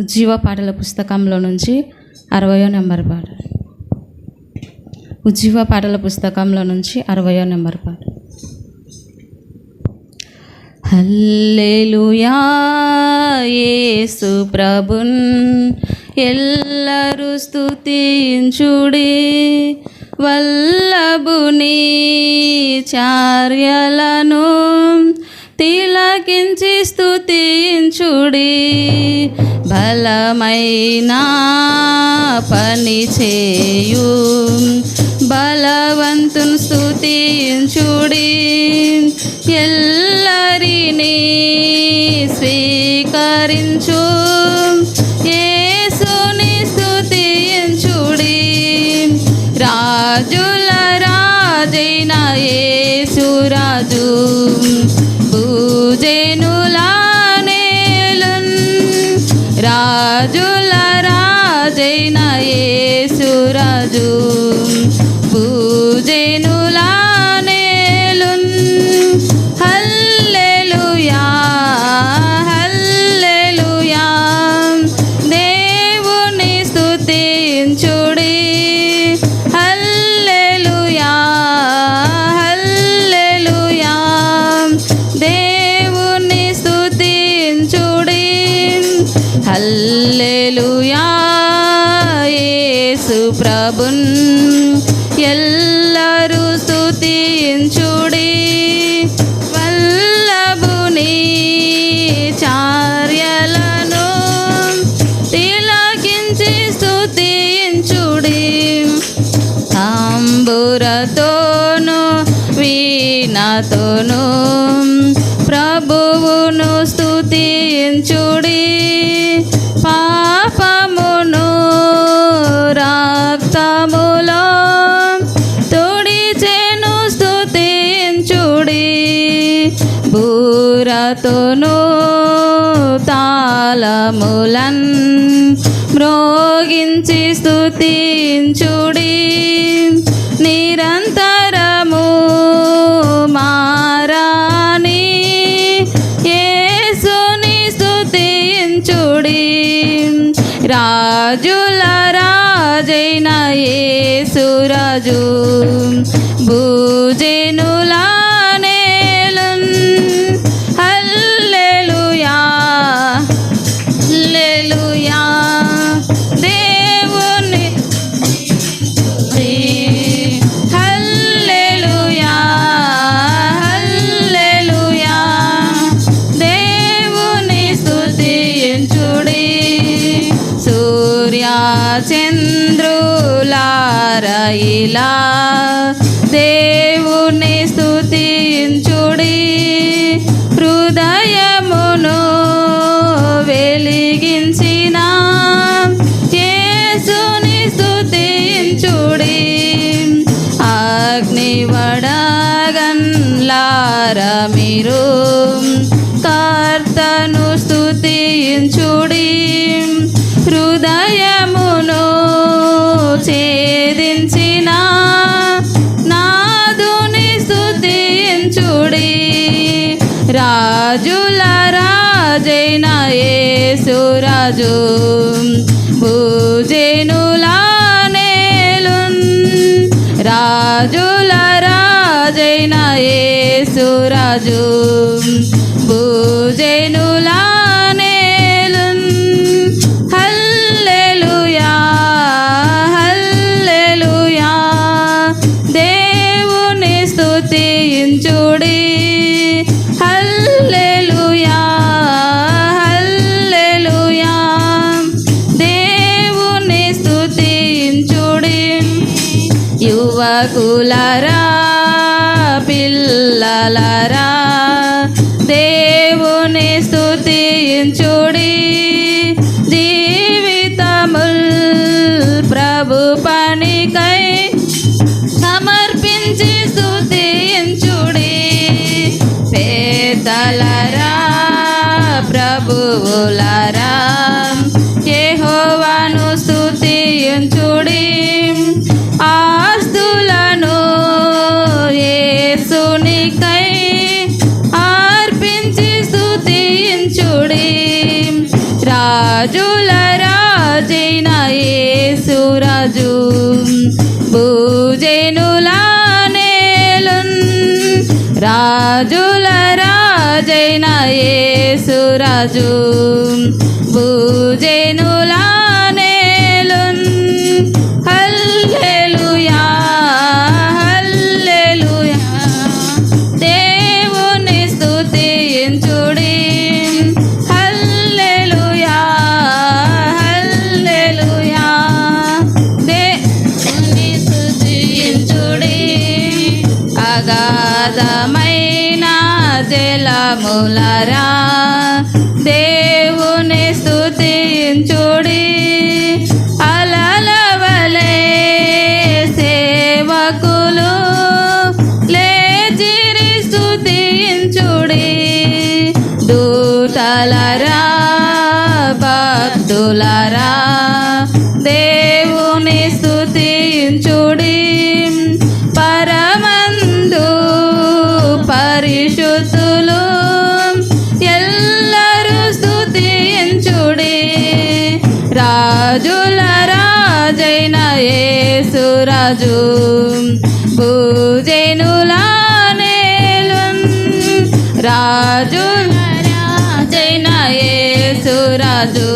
ఉజ్జీవ పాటల పుస్తకంలో నుంచి 60వ నెంబర్ పాట. ఉజ్జీవ పాటల పుస్తకంలో నుంచి 60వ నెంబర్ పాట. హల్లెలూయా యేసు ప్రభున్ ఎల్లరూ స్తుతించుడి, వల్లభుని చార్యలను తిలకించి స్తుతించుడి, బలమైన పని చేయు బలవంతుని స్తుతించుడి, ఎల్లరినీ స్వీకరించు యేసుని స్తుతించుడి, రాజుల రాజైన యేసు రాజు భూజనుల నేలున్, రాజుల రాజైన యేసు రాజు భూజనుల నేలున్. హల్లెలూయా హల్లెలూయా దేవుని స్తుతించుడి, హల్లెలూయా హల్లెలూయా దేవుని స్తుతించుడి, హల్లెలూయా యేసు ప్రభున్ ఎల్లరూ స్తుతించుడి, వల్లభుని చార్యలను తిలకించి స్తుతించుడి, తంబురతోను వీణతోను ప్రభువును స్తుతించుడి, పాపమును రక్తములో తుడిచెను స్తుతించుడి, బూరతోను తాళములన్ మ్రోగించి స్తుతించుడి, నిరంతరము మారాని యేసుని స్తుతించుడి, రాజుల రాజైన యేసు రాజు భూజనుల నేలున్. హల్లెలూయా హల్లెలూయా దేవుని హల్లెలూయా హల్లెలూయా దేవుని స్తుతించుడి, సూర్య చంద్రులారయిలా దేవుని స్తుతించుడి, హృదయమును వెలిగించిన యేసుని స్తుతించుడి, అగ్నివడగన్లార మీరు కర్తను స్తుతించుడి, హృదయమును ఛేదించిన నాదుని స్తుతించుడి, రాజుల రాజైన యేసు రాజు భూజనుల నేలున్, రాజుల రాజైన యేసు రాజు భూజనుల నేలున్. హల్లెలూయా హల్లెలూయా దేవుని స్తుతించుడి, హల్లెలూయా హల్లెలూయా దేవుని స్తుతించుడి, యువకులరా పిల్లలరా దేవుని స్తుతించుడి, జీవితముల్ ప్రభు పనికై సమర్పించి స్తుతించుడి, పేదలరా ప్రభువులరా యెహోవాను స్తుతించుడి, ఆస్తులను యేసునికై అర్పించి స్తుతించుడి, రాజుల రాజైన యేసురాజు భూజనుల నేలున్ రాజుల రాజైన యేసురాజు భూజనుల నేలున్ హల్లెలూయా హల్లెలూయా దేవుని స్తుతించుడి హల్లెలూయా హల్లెలూయా దేవుని స్తుతించుడి అగాధమైన జలములరా దేవుని స్తుతించుడి అలల వలె సేవకులు లేచిరి స్తుతించుడి దూతలరా భక్తులరా దేవుని స్తుతించుడి పరమందు పరిశుద్ధులు ఎల్లరూ స్తుతించుడి రాజుల రాజైన యేసురాజు భూజనుల నేలున్ రాజుల రాజైన యేసురాజు